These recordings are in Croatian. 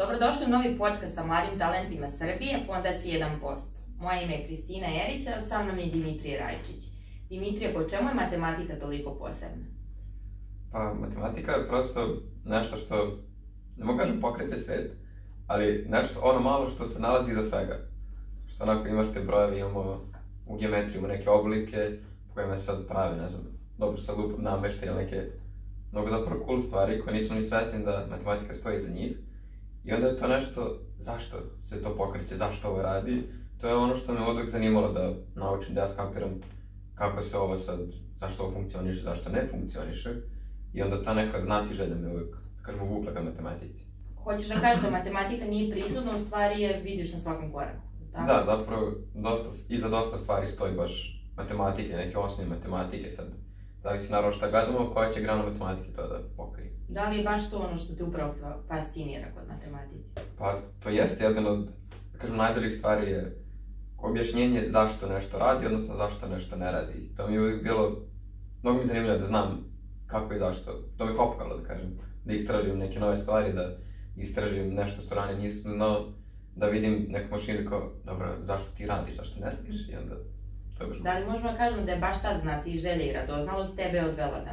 Dobrodošli u novi podcast sa mladim talentima Srbije, Fondacije 1%. Moje ime je Kristina Jerić, a sa mnom je Dimitrije Rajčić. Dimitrije, po čemu je matematika toliko posebna? Pa, matematika je prosto nešto što, ne mogu kažem pokreće svet, ali nešto ono malo što se nalazi iza svega. Što onako imaš te brojevi, imamo u geometriji, imamo neke oblike po kojima se sad pravi, ne znam, dobro sad lupam nameštaj ili neke mnogo zapravo cool stvari koje nismo ni svesni da matematika stoji iza njih. I onda je to nešto, zašto se to pokreće, zašto ovo radi, to je ono što me uvijek zanimalo da naučim, da ja skapiram kako se ovo sad, zašto ovo funkcioniše, zašto ne funkcioniše. I onda ta neka znatiželja me uvijek, kažemo, vukla ka matematici. Hoćeš da kažeš da matematika nije prisutna, u stvari je vidiš na svakom koraku, tako? Da, zapravo, iza dosta stvari stoji baš matematike, neke osnovne matematike sad. Zavisi naravno šta gledamo, koja će grana matematike to da pokrije. Da li je baš to ono što te upravo fascinira kod matematike? Pa, to jeste jedan od, da kažem, najdražih stvari je objašnjenje zašto nešto radi, odnosno zašto nešto ne radi. To mi je uvijek bilo, mnogo mi zanimljivo da znam kako i zašto. To me kopkalo, da kažem, da istražim neke nove stvari, da istražim nešto što ranije nisam znao, da vidim neku mašinu kao, dobro, zašto ti radiš, zašto ne radiš, i onda to je baš... Da li možemo da kažemo da je baš ta znatiželja i radoznalost tebe odvela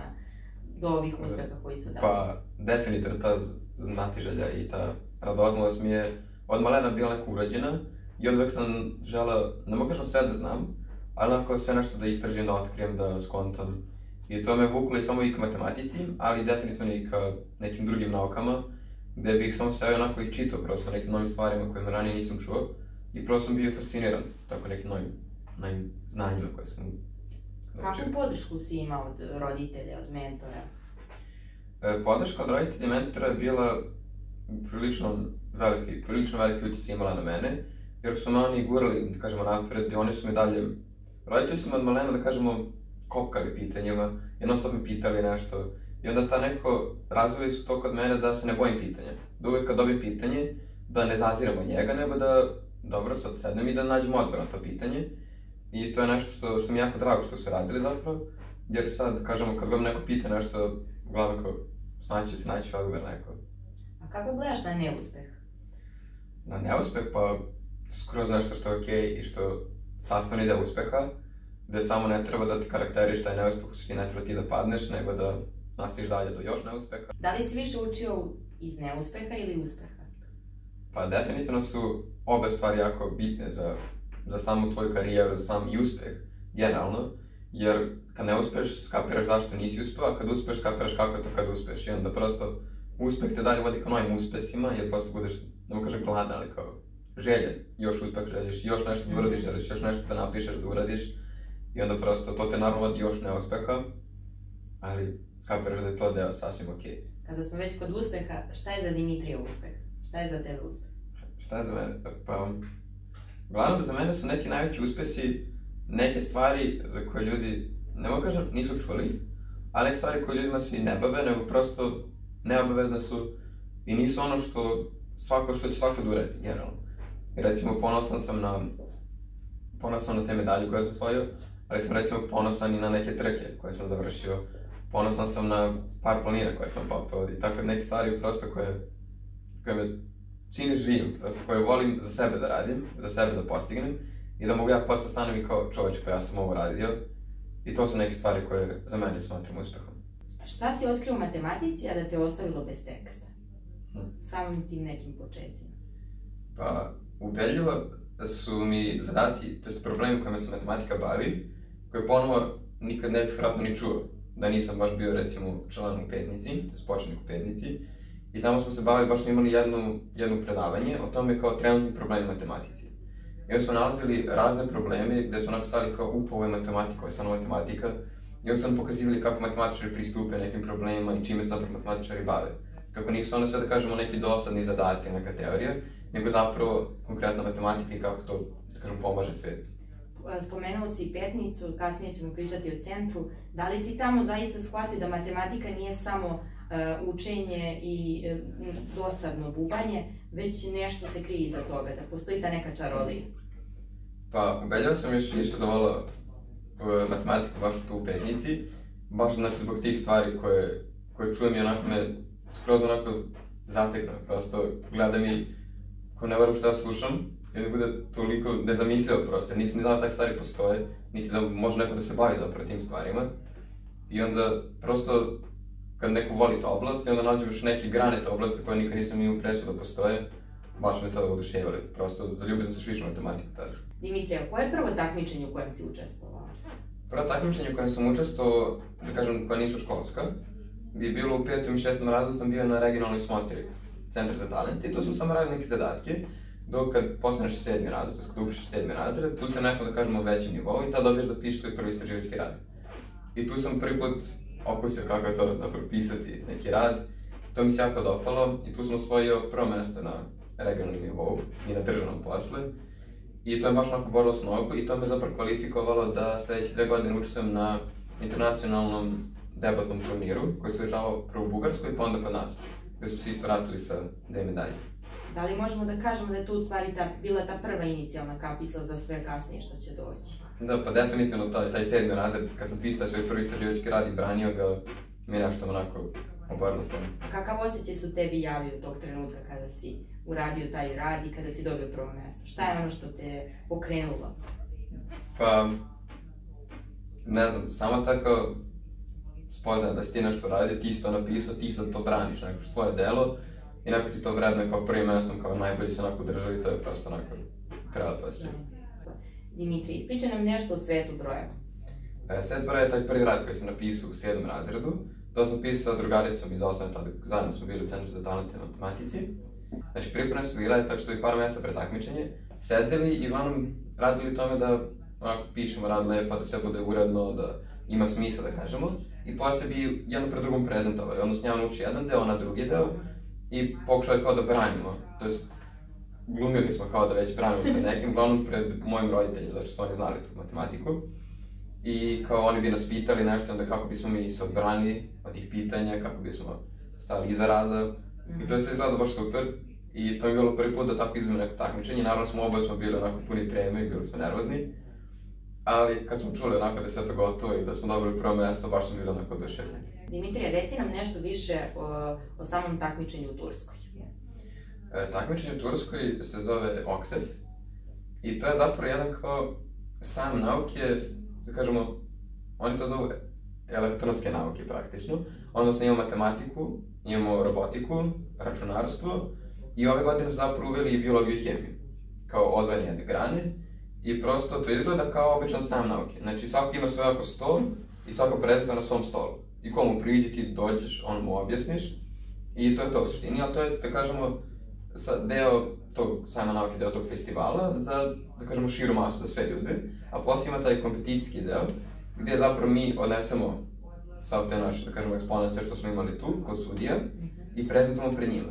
do ovih uspeha koji su danas? Pa, definitivno ta znatiželja i ta radoznalost mi je od malena bila neka urađena i od uvek sam želeo, ne mogu kažem sve da znam, ali onako sve nešto da istražim, da otkrijem, da skontam. I to me vuklo i samo i ka matematici, ali definitivno i ka nekim drugim naukama, gde bih samo sve onako ih čitao prosto nekim novim stvarima koje ranije nisam čuo i prosto sam bio fasciniran tako nekim novim znanjima koje sam naučio. Kakvu podršku si imao od roditelja, od mentora? Podrška od roditelja i mentora je bila prilično veliki utjecaj imala na mene, jer su me oni gurali, da kažemo, napred i oni su me dalje... Roditelji su me od malena, da kažemo, kopkali pitanjima, jednostavno me pitali nešto i onda ta neko razvili su to kod mene da se ne bojim pitanja. Da uvijek kad dobijem pitanje, da ne zaziram od njega, nego da, dobro, sad sednem i da nađem odgovor na to pitanje. I to je nešto što mi je jako drago što su radili zapravo, jer sad, kažemo, kad god neko pita nešto, uglavnom kao, snaći odgovor neko. A kako gledaš na neuspeh? Na neuspeh, pa skroz nešto što je okej i što sastavni deo uspeha, gde samo ne treba da ti karakteriš taj neuspeh, u suštini ne treba ti da padneš, nego da nastaviš dalje do još neuspeha. Da li si više učio iz neuspeha ili uspeha? Pa definitivno su obe stvari jako bitne za samu tvoju karijeru, za sam i uspeh, generalno, jer kad ne uspeš, skapiraš zašto nisi uspeo, a kad uspeš, skapiraš kako je to kad uspeš. I onda prosto uspeh te dalje vodi ka novim uspesima, jer prosto budeš, ne mogu kažem gladan, ali kao želje, još uspeh želiš, još nešto da uradiš, želiš još nešto da napišeš, da uradiš. I onda prosto to te naravno vodi još neuspeha, ali skapiraš da je to deo sasvim okej. Kada smo već kod uspeha, šta je za Dimitrija uspeh? Šta je za tebe uspeh? Šta je za mene? Pa, uglavnom za mene su neki najveći uspesi neke stvari za koje ljudi, ne mogu kažem, nisu čuli, ali neke stvari koje ljudima se i ne bave, nego prosto neobavezne su i nisu ono što će svako da uradi, generalno. I recimo ponosan sam na te medalje koje sam osvojio, ali sam recimo ponosan i na neke trke koje sam završio. Ponosan sam na par planina koje sam popeo i tako neke stvari prosto koje me čini živim, prosto koje volim za sebe da radim, za sebe da postignem i da mogu ja posle stanem i kao čovječ koja sam ovo radio. I to su neke stvari koje za mene smatram uspehom. Šta si otkrio u matematici, a da te ostavilo bez teksta? Samim tim nekim početcima. Pa, ubedljivo su mi zadaci, to jest problemi kojima se matematika bavi, koje ponovo nikad ne bih vjerojatno ni čuo, da nisam baš bio recimo član u Petnici, to jest početnik u Petnici, i tamo smo se bavili, baš smo imali jedno predavanje o tome kao trenutni problemi matematici. I onda smo nalazili razne probleme gde smo stali kao ovo je matematika, ovo je samo matematika, i onda su nam pokazivali kako matematičari pristupe nekim problemima i čime se zapravo matematičari bave. Kako nisu ono sve da kažemo neki dosadni zadaci, neka teorija, nego zapravo konkretna matematika i kako to, da kažem, pomaže svetu. Spomenuo si Petnicu, kasnije ćemo pričati o centru. Da li si tamo zaista shvatio da matematika nije samo učenje i dosadno bubanje, već nešto se krije iza toga, da postoji ta neka čarolija? Pa, ubeljao sam još više da volao matematiku baš tu u Petnici, baš znači zbog tih stvari koje čujem i onako me skroz onako zateknu, prosto gledam i ko ne verujem šta ja slušam i da bude toliko nezamislivo prosto, jer nisam ni znao da takve stvari postoje, niti da može neko da se bavi zapravo tim stvarima. I onda prosto kad neko voli tu oblast i onda nađem još neke grane te oblasti koje nikad nisam imao predstavu da postoje, baš me to oduševili. Prosto zaljubio sam se više u matematiku tada. Dimitrija, koje je prvo takmičenje u kojem si učestvovao? Prvo takmičenje u kojem sam učestvovao, da kažem, koja nisu školska, bi bilo u 5. i 6. razredu sam bio na regionalnoj smotri Centar za talent i tu smo samo radili neke zadatke, dok kad postaneš 7. razred, kad upišeš 7. razred, tu se neko, da kažemo, većem nivou i tada dobiješ da pišeš svoj prvi istraživački rad. I tu sam prvi put okusio kako je to zapravo pisati neki rad, to mi se jako dopalo i tu sam osvojio prvo mesto na regionalnom nivou i na državnom posle. I to je baš onako borilo s nogu i to me zapravo kvalifikovalo da sledeće 2 godine učestvujem na internacionalnom debatnom turniru koji se održavao prvo u Bugarskoj pa onda kod nas, gde smo se isto vratili sa 2 medalje. Da li možemo da kažemo da je to u stvari bila ta prva inicijalna kapisla za sve kasnije što će doći? Da, pa definitivno taj 7. razred, kad sam pisao svoj prvi istraživački rad i branio ga, mi je nešto onako oborilo s njim. A kakav osjećaj su tebi javio tog trenutka kada si uradio taj rad i kada si dobio prvo mesto? Šta je ono što te pokrenulo? Pa, ne znam, samo tako spoznaje da si ti nešto uradio, ti si to napisao, ti sad to braniš, neko što tvoje delo i neko ti to vrednuje kao prvim mestom, kao najbolji se onako u državi, to je prosto onako prelepo osjećaj. Dimitri, ispričaj nam nešto o svetu brojeva. Svet broja je taj prvi rad koji sam napisao u 7. razredu. To sam pisao sa drugaricom iz osnovne, tada zajedno smo bili u Centru za talente na matematici. Znači, pripremne su igrali tako što je par mjeseca pre takmičenje, sedeli i uglavnom radili tome da onako pišemo rad lepo, da sve bude uredno, da ima smisla da kažemo. I posle bi jedno pred drugom prezentovali, odnosno ja nauči jedan deo, ona drugi deo i pokušali kao da branimo, to jest glumili smo kao da već branimo pred nekim, uglavnom pred mojim roditeljima, zato što su oni znali tu matematiku. I kao oni bi nas pitali nešto, onda kako bismo mi se odbranili od tih pitanja, kako bismo stali iza rada. I to je sve izgledalo baš super. I to mi je bilo prvi put da tako izvedemo neko takmičenje. Naravno smo oboje bili onako puni treme i bili smo nervozni. Ali kad smo čuli onako da je sve to gotovo i da smo dobili prvo mesto, baš smo bili onako oduševljeni. Dimitrije, reci nam nešto više o samom takmičenju u Turskoj. Takmičenje u Turskoj se zove OKSEF. I to je zapravo jedan kao sam nauke, da kažemo, oni to zovu elektronske nauke praktično. Odnosno imamo matematiku, imamo robotiku, računarstvo i ove godine su zapravo uveli i biologiju i hemiju kao odvojene jedne grane i prosto to izgleda kao običan sam nauke. Znači svako ima svoj oko stol i svako prezentuje na svom stolu. I ko mu priđe, ti dođeš, on mu objasniš i to je to u suštini, ali to je, da kažemo, deo tog sajma nauke, deo tog festivala za, da kažemo, širu masu za sve ljude, a posle ima taj kompeticijski deo, gdje zapravo mi odnesemo sav te naše, da kažemo, eksponat, sve što smo imali tu, kod sudija, i prezentujemo pred njima.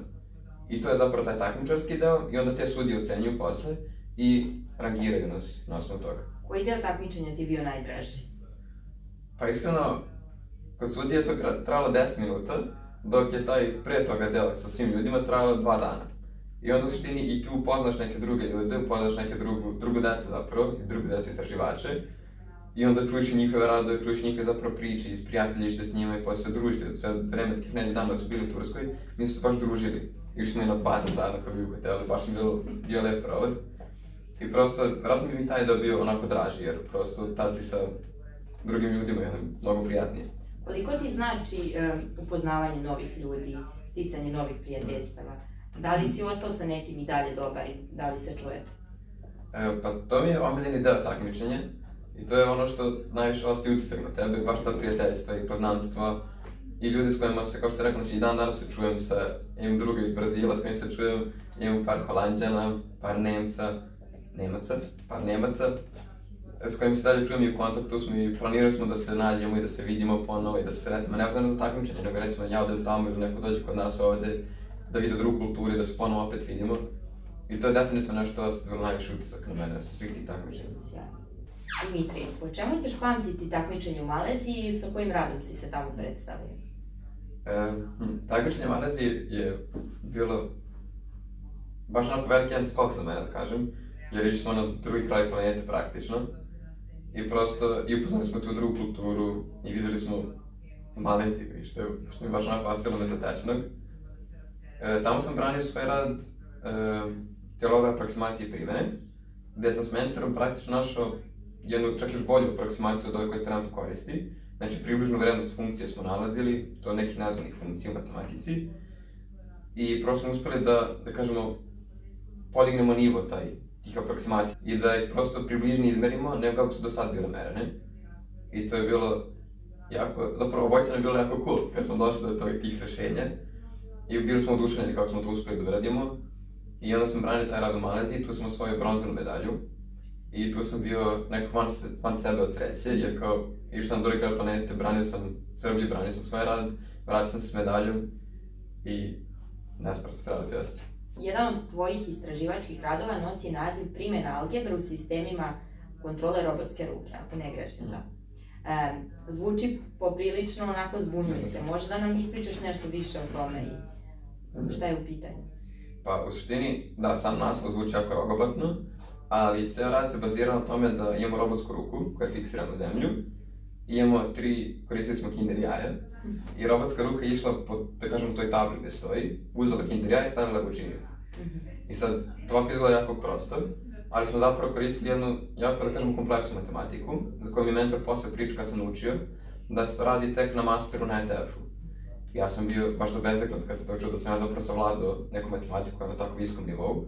I to je zapravo taj takmičarski deo, i onda te sudije ocenjuju posle i rangiraju nas na osnovu toga. Koji deo takmičenja ti je bio najdraži? Pa iskreno, kod sudije je to trajalo 10 minuta, dok je taj pre toga deo sa svim ljudima trajalo 2 dana. I onda u suštini i tu upoznaš neke druge ljude, upoznaš neke drugu decu zapravo, i drugu decu istraživače. I onda čuješ i njihove radove, čuješ njihove zapravo priče, isprijateljiš se s njima i posle se družite. Sve vreme tih nedelju dana dok su bili u Turskoj, mi smo se baš družili. Išli smo i na bazen zajedno kao bi u hotelu, baš mi bio lep provod. I prosto, vjerojatno bi mi taj deo bio onako draži, jer prosto tad si sa drugim ljudima je mnogo prijatnije. Koliko ti znači upoznavanje novih ljudi, sticanje novih prijateljstava? Da li si ostao sa nekim i dalje dobar i da li se čujete? Pa to mi je omiljeni deo takmičenja i to je ono što najviše ostaje utisak na tebe, baš ta prijateljstva i poznanstva i ljudi s kojima se, kao što se rekao, znači i dan danas se čujem sa, imam druga iz Brazila s kojim se čujem, imam par Holanđana, par par Nemaca, s kojim se dalje čujem i u kontaktu smo i planirali smo da se nađemo i da se vidimo ponovo i da se sretimo, ne vezano za takmičenje, nego recimo ja odem tamo ili neko dođe kod nas ovde, da vide drugu kulturu i da se ponovo opet vidimo. I to je definitivno nešto što ostavilo najviše utisak na mene sa svih tih takmičenja. Dimitri, po čemu ćeš pamtiti takmičenje u Maleziji i sa kojim radom si se tamo predstavio? Takmičenje u Maleziji je bilo baš onako veliki jedan skok za mene, da kažem, jer išli smo na drugi kraj planete praktično. I prosto, i upoznali smo tu drugu kulturu i videli smo Maleziju, što je baš onako ostavilo nezatečenog. Tamo sam branio svoj rad teorija aproksimacije i primjene, gde sam s mentorom praktično našao jednu čak još bolju aproksimaciju od ove koje se trenutno koristi. Znači, približnu vrednost funkcije smo nalazili, to je nekih nazvanih funkcija u matematici. I prosto smo uspeli da kažemo, podignemo nivo tih aproksimacija i da ih prosto približnije izmerimo nego kako su do sad bile merene. I to je bilo jako, zapravo obojica nam je bilo jako cool kad smo došli do tih rešenja. I bili smo oduševljeni kako smo to uspeli da uradimo. I onda sam branio taj rad u Maleziji, tu sam osvojio bronzanu medalju. I tu sam bio neko van sebe od sreće, jer kao išao sam do druge kraja planete, branio sam Srbiju, branio sam svoj rad, vratio sam se s medaljom i ne znam, prosto praviti osjećaj. Jedan od tvojih istraživačkih radova nosi naziv Primjena algebre u sistemima kontrole robotske ruke, ako ne grešim, da. Zvuči poprilično onako zbunjujuće. Možeš da nam ispričaš nešto više o tome i šta je u pitanju? Pa u suštini, da, sam naslov zvuči jako rogobatno, ali ceo rad se bazira na tome da imamo robotsku ruku koja je fiksirana u zemlju. Koristili smo kinder jaja i robotska ruka je išla po, da kažemo, toj tabli gde stoji, uzela kinder jaja i stavila ga u činiju. I sad, to ovako izgleda jako prosto, ali smo zapravo koristili jednu jako, da kažemo, kompleksnu matematiku, za koju mi mentor posle priča kad sam naučio, da se to radi tek na masteru na ETF-u. Ja sam bio baš zabezeknut kad sam to učio da sam ja zapravo savladao neku matematiku koja je na tako visokom nivou.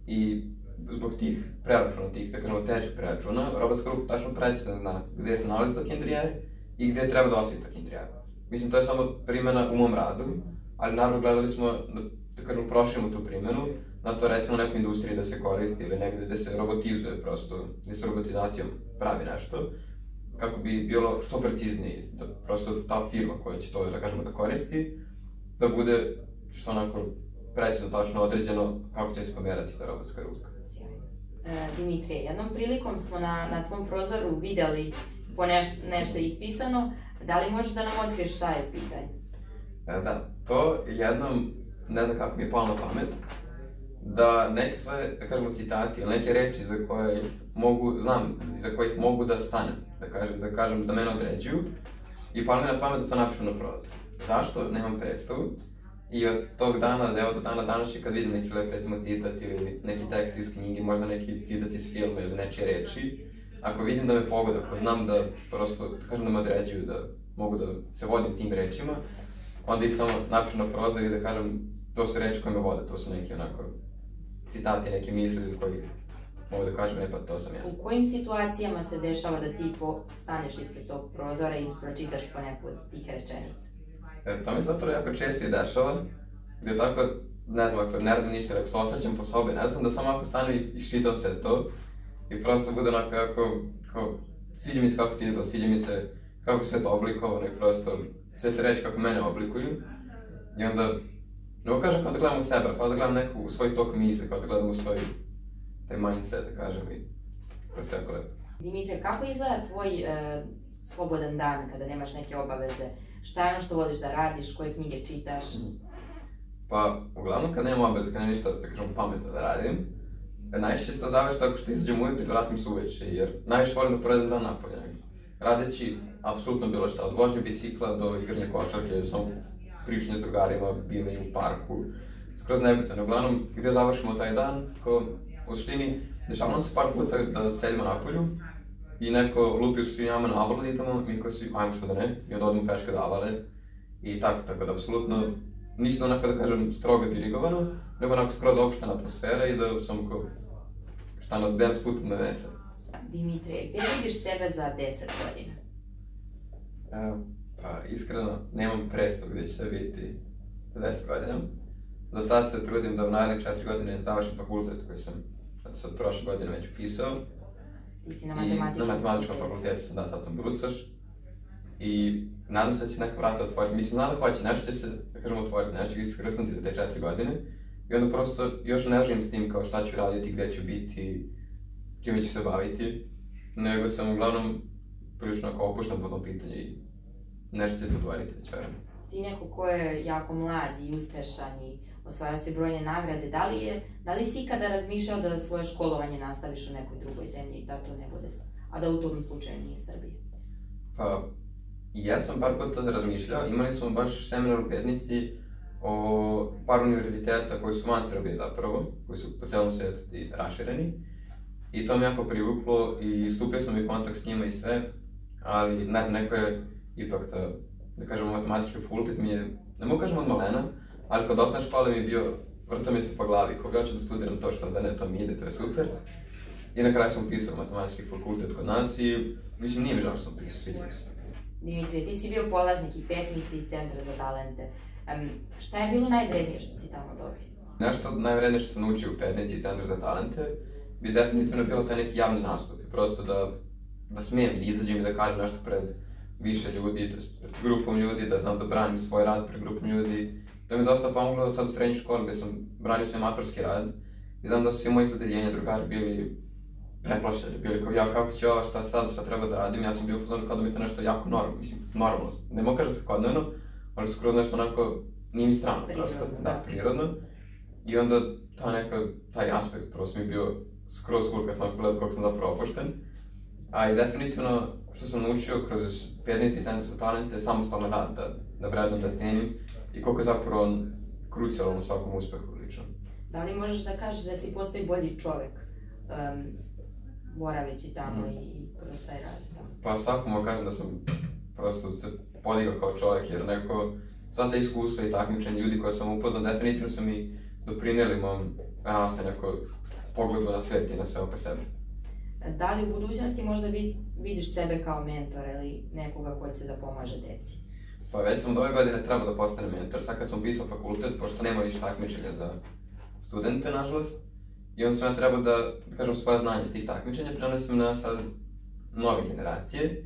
I zbog tih preračuna, da kažemo težih preračuna, robotska ruka tačno precizno zna gde se nalazi to kinder jaje i gde treba da ostavi to kinder jaje. Mislim, to je samo primjena u mom radu, ali naravno gledali smo da kažemo proširimo tu primjenu na to recimo u nekoj industriji da se koristi ili negde gde se robotizuje prosto, gde se robotizacijom pravi nešto, kako bi bilo što preciznije, da prosto ta firma koja će to, da kažemo, da koristi, da bude što onako precizno, tačno određeno kako će se pomerati ta robotska ruka. Dimitrije, jednom prilikom smo na tvom prozoru vidjeli po nešto ispisano. Da li možeš da nam otkriješ šta je pitanje? Da, to jednom, ne znam kako mi je palo na pamet, da neke svoje, da kažemo, citati ili neke reči za koje mogu, znam, za kojih mogu da stanem, da kažem, da mene određuju, i palo mi na pamet da to napišem na prozor. Zašto? Nemam predstavu. I od tog dana, evo do dana današnjeg, kad vidim neki lep, recimo, citat ili neki tekst iz knjige, možda neki citat iz filma ili nečije reči, ako vidim da me pogoda, ako znam da prosto, da kažem, da me određuju, da mogu da se vodim tim rečima, onda ih samo napišem na prozor i da kažem, to su reči koje me vode, to su neki onako citati, neke misli za kojih mogu da kažem, pa to sam ja. U kojim situacijama se dešava da ti staneš ispred tog prozora i pročitaš po neku od tih rečenica? To mi se zapravo jako često i dešava, gdje tako, ne znam, ako ne radim ništa, ako se osjećam po sobi, ne znam, da samo ako stanu i iščitam sve to i prosto bude onako jako, sviđa mi se kako ti to, sviđa mi se kako sve to oblikovano i prosto sve te reči kako mene oblikuju. I onda, ne mogu kažem kao da gledam u sebe, kao da gledam neku u svoj tok misli, kao da gledam u svoj taj mindset, da kažem, i prosto jako lepo. Dimitrije, kako izgleda tvoj slobodan dan kada nemaš neke obaveze? Šta je ono što voliš da radiš, koje knjige čitaš? Pa, uglavnom kad nemam obaveze, kad nemam ništa, da kažem, pametno da radim, najčešće se to završi tako što izađem ujutro i vratim se uveče, jer najviše volim da provedem dan napolje. Radeći apsolutno bilo šta, od vožnje bicikla do igranja košarke, samo pričanje s drugarima, bivanje u parku, skroz nebitno. Uglavnom, gdje završimo taj dan, u suštini, dešavamo se par puta da sedimo napolju i neko lupi u suštini nama na avalu da idemo, mi koji svi, ajmo što da ne, i onda odemo peške do avale i tako da apsolutno ništa onako, da kažem, strogo dirigovano, nego onako skroz opuštena atmosfera i da samo kao šta nas putem donese. Dimitrije, gdje vidiš sebe za 10 godina? Pa iskreno, nemam predstavu gdje će se vidjeti za 10 godina. Za sad se trudim da u narednih 4 godine završim fakultet koji sam sad prošle godine već upisao. Ti si na matematičkom fakultetu sam, da, sad sam brucaš. I nadam se da će neka vrata otvoriti. Mislim, nadam hoće, nešto će se, da kažem, otvoriti, nešto će iskrsnuti za te 4 godine. I onda prosto još ne želim s tim kao šta ću raditi, gde ću biti, čime ću se baviti. Nego sam uglavnom prilično opušten po tom pitanju i nešto će se otvoriti, već verujem. Ti neko ko je jako mlad i uspešan i osvajao si brojne nagrade, da li si ikada razmišljao da svoje školovanje nastaviš u nekoj drugoj zemlji i da to ne bude, a da u tom slučaju nije Srbija? Pa, ja sam par puta razmišljao, imali smo baš seminar u Petnici o par univerziteta koji su van Srbije zapravo, koji su po celom svijetu rašireni. I to me jako privuklo i stupio sam u kontakt s njima i sve, ali ne znam, neko je ipak da kažemo matematički fakultet mi je, ne mogu kažem od malena, ali kod osnovne škole mi je bio, vrto mi se po glavi, koga ću da studiram to što da ne, to mi ide, to je super. I na kraju sam upisao matematički fakultet kod nas i mislim nije mi žao što sam upisao, sviđa mi se. Dimitrije, ti si bio polaznik i Petnice i Centra za talente. Šta je bilo najvrednije što si tamo dobio? Nešto najvrednije što sam naučio u Petnici i Centru za talente bi definitivno bilo taj neki javni nastup. Prosto da smijem, da izađem i da kažem nešto pred više ljudi, to jest pred grupom ljudi, da znam da branim svoj rad pred grupom ljudi. To mi je dosta pomoglo sad u srednjoj školi gdje sam branio svoj maturski rad i znam da su svi moji iz odeljenja drugari bili preplašeni, bili kao ja kako će ovo, šta sad, šta treba da radim, ja sam bio u fazonu kao da mi je to nešto jako normalno, ne mogu kažem svakodnevno, ali skroz nešto onako, nije mi strano prosto, da, prirodno. I onda taj aspekt prosto mi je bio skroz cool kad sam pogledao koliko sam zapravo opušten. A i definitivno što sam naučio kroz Petnicu i Centar za talente je samostalno rad, da vredno da cenim i koliko je zapravo on krucijalan u svakom uspehu lično. Da li možeš da kažeš da si postao bolji čovek boraveći tamo i kroz taj rad tamo? Pa svako mogu kažem da sam prosto se podigao kao čovjek jer neko, sva ta iskustva i takmičenja ljudi koje sam upoznao definitivno su mi doprinijeli mom neko pogledu na svijet i na sve oko sebe. Da li u budućnosti možda vidiš sebe kao mentor ili nekoga ko će da pomaže deci? Pa već sam od ove godine trebao da postane mentor, sad kad sam upisao fakultet, pošto nema više takmičenja za studente, nažalost, i onda sam ja trebao da kažem svoje znanje s tih takmičenja, prenosim na sad nove generacije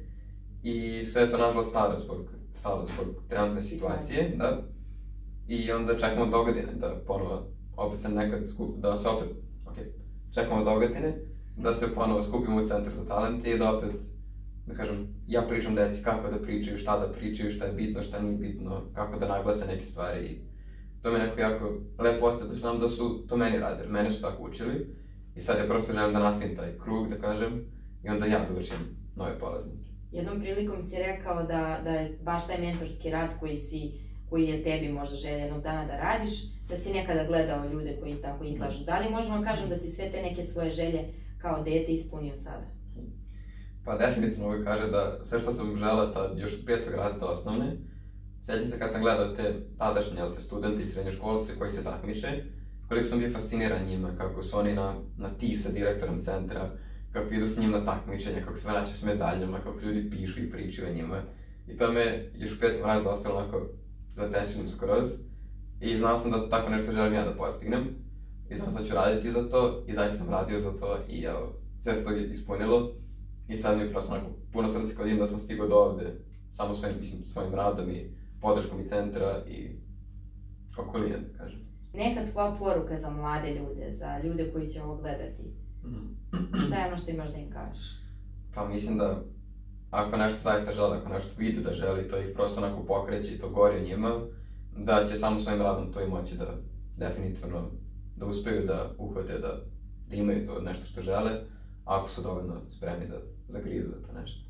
i sve je to nažalost stalo zbog trenutne situacije, da. I onda čekamo dogodine da ponovo, opet se nekad čekamo dogodine da se ponovo skupimo u Centar za talente i da opet, da kažem, ja pričam deci kako da pričaju, šta je bitno, šta nije bitno, kako da naglase neke stvari i to mi je neko jako lepo odsjet, da znam da su to meni radili, mene su tako učili i sad ja prosto želim da nastavim taj krug, da kažem, i onda ja dovršim nove polaznike. Jednom prilikom si rekao da je baš taj mentorski rad koji je tebi možda želja jednog dana da radiš, da si nekada gledao ljude koji tako izlažu. Da li možemo kažem da si sve te neke svoje želje kao dete ispunio sada? Pa definitivno mogu kaže da sve što sam želeo tad još od 5. razreda osnovne, sjećam se kad sam gledao te tadašnje studente i srednjoškolce koji se takmiče, koliko sam bio fasciniran njima, kako su oni na ti sa direktorom centra, kako idu s njim na takmičenja, kako se vraćaju s medaljama, kako ljudi pišu i pričaju o njima. I to me još u 5. razredu ostalo onako zatečenim skroz. I znao sam da tako nešto želim ja da postignem. I znao sam da ću raditi za to i zaista sam radio za to i evo, sve se to ispunilo. I sad mi je prosto onako puno srce kad vidim da sam stigao do ovde, samo svojim radom i podrškom i centra i okoline, da kažem. Neka tvoja poruka za mlade ljude, za ljude koji će ovo gledati, šta je ono što imaš da im kažeš? Pa mislim da ako nešto zaista žele, ako nešto vide da želi, to ih prosto onako pokreće i to gori o njima, da će samo svojim radom to i moći da definitivno da uspeju da uhvate, da imaju to nešto što žele, ako su dovoljno spremni da zagrizu za to nešto.